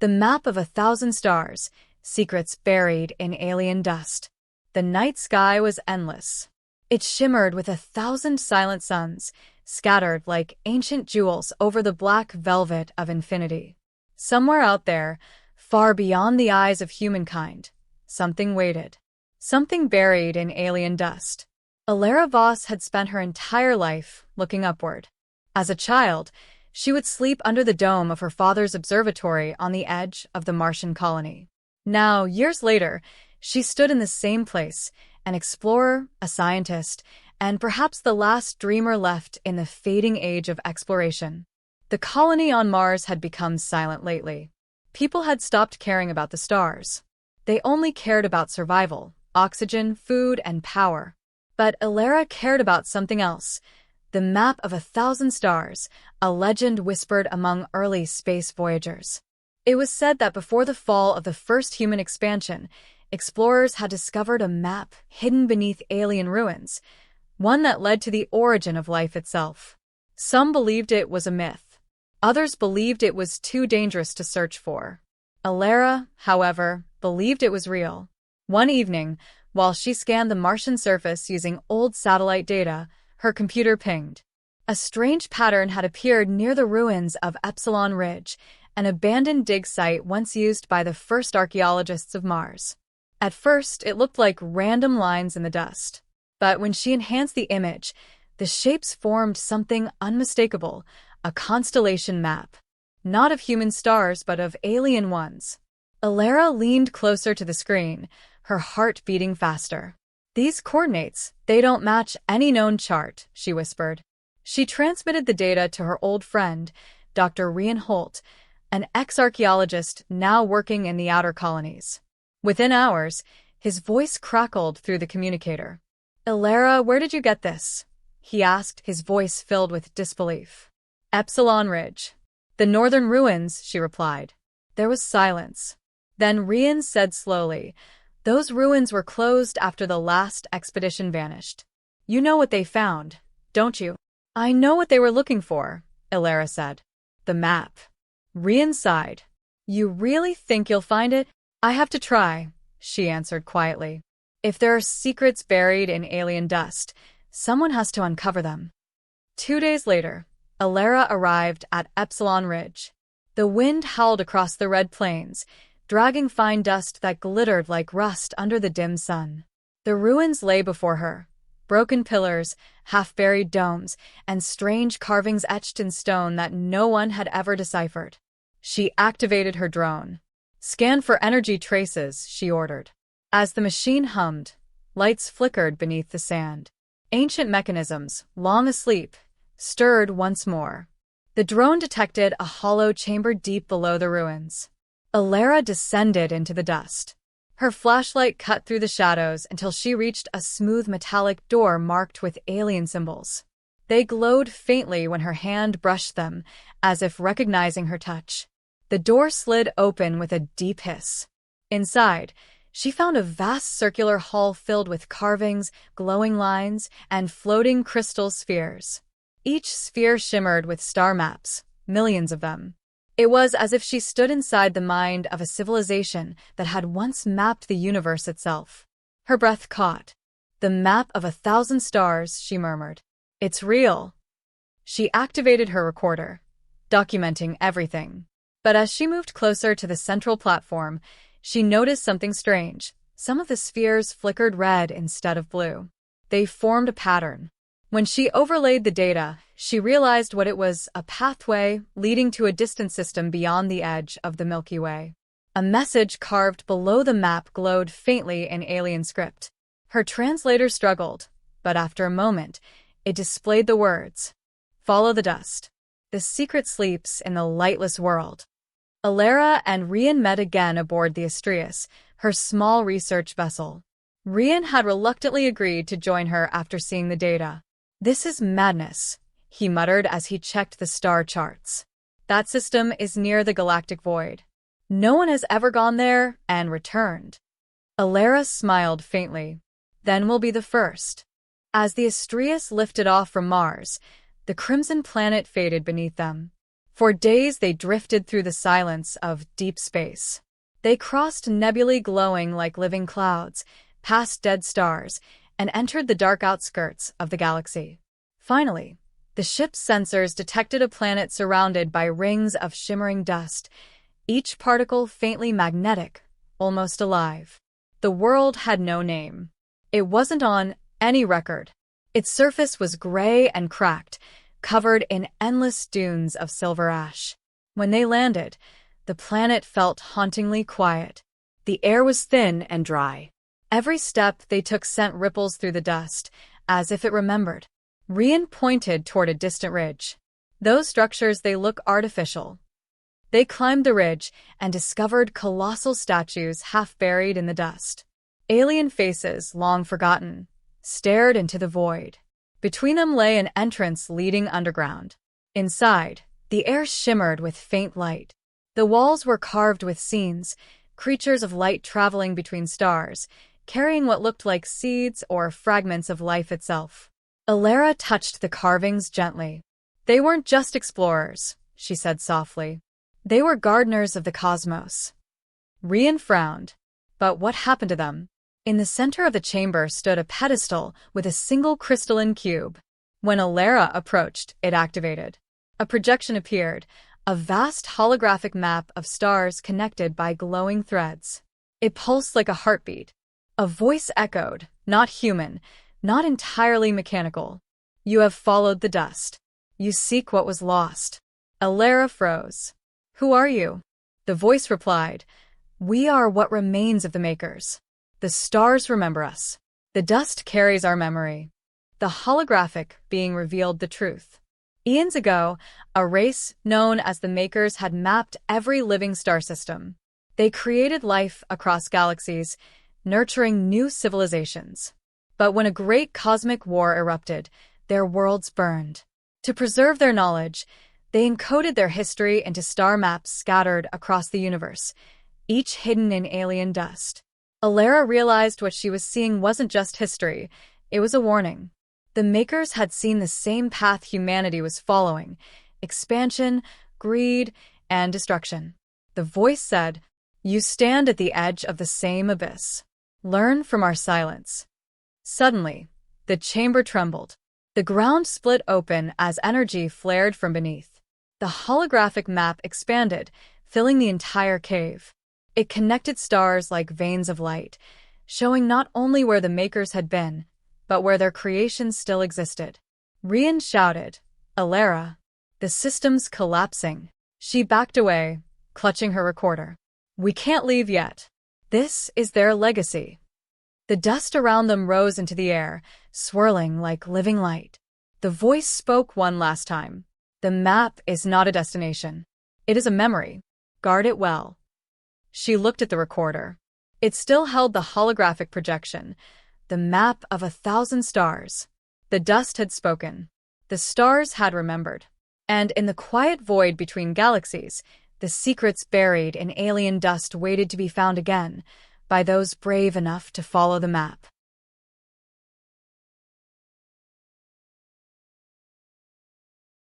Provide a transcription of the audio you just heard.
The map of 1,000 stars, secrets buried in alien dust. The night sky was endless. It shimmered with 1,000 silent suns, scattered like ancient jewels over the black velvet of infinity. Somewhere out there, far beyond the eyes of humankind, something waited. Something buried in alien dust. Elara Voss had spent her entire life looking upward. As a child, she would sleep under the dome of her father's observatory on the edge of the Martian colony. Now, years later, she stood in the same place, an explorer, a scientist, and perhaps the last dreamer left in the fading age of exploration. The colony on Mars had become silent lately. People had stopped caring about the stars. They only cared about survival, oxygen, food, and power. But Elara cared about something else. The map of 1,000 stars, a legend whispered among early space voyagers. It was said that before the fall of the first human expansion, explorers had discovered a map hidden beneath alien ruins, one that led to the origin of life itself. Some believed it was a myth. Others believed it was too dangerous to search for. Elara, however, believed it was real. One evening, while she scanned the Martian surface using old satellite data, her computer pinged. A strange pattern had appeared near the ruins of Epsilon Ridge, an abandoned dig site once used by the first archaeologists of Mars. At first, it looked like random lines in the dust. But when she enhanced the image, the shapes formed something unmistakable, a constellation map. Not of human stars, but of alien ones. Elara leaned closer to the screen, her heart beating faster. "These coordinates, they don't match any known chart," she whispered. She transmitted the data to her old friend, Dr. Rian Holt, an ex-archaeologist now working in the outer colonies. Within hours, his voice crackled through the communicator. "Elara, where did you get this?" he asked, his voice filled with disbelief. "Epsilon Ridge. The northern ruins," she replied. There was silence. Then Rian said slowly, "Those ruins were closed after the last expedition vanished. You know what they found, don't you?" "I know what they were looking for," Elara said. "The map." Rian sighed. "You really think you'll find it?" "I have to try," she answered quietly. "If there are secrets buried in alien dust, someone has to uncover them." 2 days later, Elara arrived at Epsilon Ridge. The wind howled across the red plains, dragging fine dust that glittered like rust under the dim sun. The ruins lay before her, broken pillars, half-buried domes, and strange carvings etched in stone that no one had ever deciphered. She activated her drone. "Scan for energy traces," she ordered. As the machine hummed, lights flickered beneath the sand. Ancient mechanisms, long asleep, stirred once more. The drone detected a hollow chamber deep below the ruins. Elara descended into the dust. Her flashlight cut through the shadows until she reached a smooth metallic door marked with alien symbols. They glowed faintly when her hand brushed them, as if recognizing her touch. The door slid open with a deep hiss. Inside, she found a vast circular hall filled with carvings, glowing lines, and floating crystal spheres. Each sphere shimmered with star maps, millions of them. It was as if she stood inside the mind of a civilization that had once mapped the universe itself. Her breath caught. "The map of 1,000 stars," she murmured. "It's real." She activated her recorder, documenting everything. But as she moved closer to the central platform, she noticed something strange. Some of the spheres flickered red instead of blue. They formed a pattern. When she overlaid the data, she realized what it was: a pathway leading to a distant system beyond the edge of the Milky Way. A message carved below the map glowed faintly in alien script. Her translator struggled, but after a moment, it displayed the words, "Follow the dust. The secret sleeps in the lightless world." Elara and Rian met again aboard the Astrius, her small research vessel. Rian had reluctantly agreed to join her after seeing the data. "This is madness," he muttered as he checked the star charts. "That system is near the galactic void. No one has ever gone there and returned." Elara smiled faintly. "Then we'll be the first." As the Astrius lifted off from Mars, the crimson planet faded beneath them. For days they drifted through the silence of deep space. They crossed nebulae glowing like living clouds, past dead stars, and entered the dark outskirts of the galaxy. Finally, the ship's sensors detected a planet surrounded by rings of shimmering dust, each particle faintly magnetic, almost alive. The world had no name. It wasn't on any record. Its surface was gray and cracked, covered in endless dunes of silver ash. When they landed, the planet felt hauntingly quiet. The air was thin and dry. Every step they took sent ripples through the dust, as if it remembered. Rian pointed toward a distant ridge. Those structures, they look artificial. They climbed the ridge and discovered colossal statues half buried in the dust. Alien faces, long forgotten, stared into the void. Between them lay an entrance leading underground. Inside, the air shimmered with faint light. The walls were carved with scenes, creatures of light traveling between stars, carrying what looked like seeds or fragments of life itself. Elara touched the carvings gently. They weren't just explorers, she said softly. They were gardeners of the cosmos. Rian frowned. But what happened to them? In the center of the chamber stood a pedestal with a single crystalline cube. When Elara approached, it activated. A projection appeared, a vast holographic map of stars connected by glowing threads. It pulsed like a heartbeat. A voice echoed, not human, not entirely mechanical. You have followed the dust. You seek what was lost. Elara froze. Who are you? The voice replied, We are what remains of the Makers. The stars remember us. The dust carries our memory. The holographic being revealed the truth. Eons ago, a race known as the Makers had mapped every living star system. They created life across galaxies, nurturing new civilizations. But when a great cosmic war erupted, their worlds burned. To preserve their knowledge, they encoded their history into star maps scattered across the universe, each hidden in alien dust. Elara realized what she was seeing wasn't just history, it was a warning. The Makers had seen the same path humanity was following: expansion, greed, and destruction. The voice said, You stand at the edge of the same abyss. Learn from our silence. Suddenly, the chamber trembled. The ground split open as energy flared from beneath. The holographic map expanded, filling the entire cave. It connected stars like veins of light, showing not only where the Makers had been, but where their creations still existed. Rian shouted, Elara, the system's collapsing. She backed away, clutching her recorder. We can't leave yet. This is their legacy. The dust around them rose into the air, swirling like living light. The voice spoke one last time. The map is not a destination. It is a memory. Guard it well. She looked at the recorder. It still held the holographic projection, the map of 1,000 stars. The dust had spoken. The stars had remembered. And in the quiet void between galaxies, the secrets buried in alien dust waited to be found again by those brave enough to follow the map.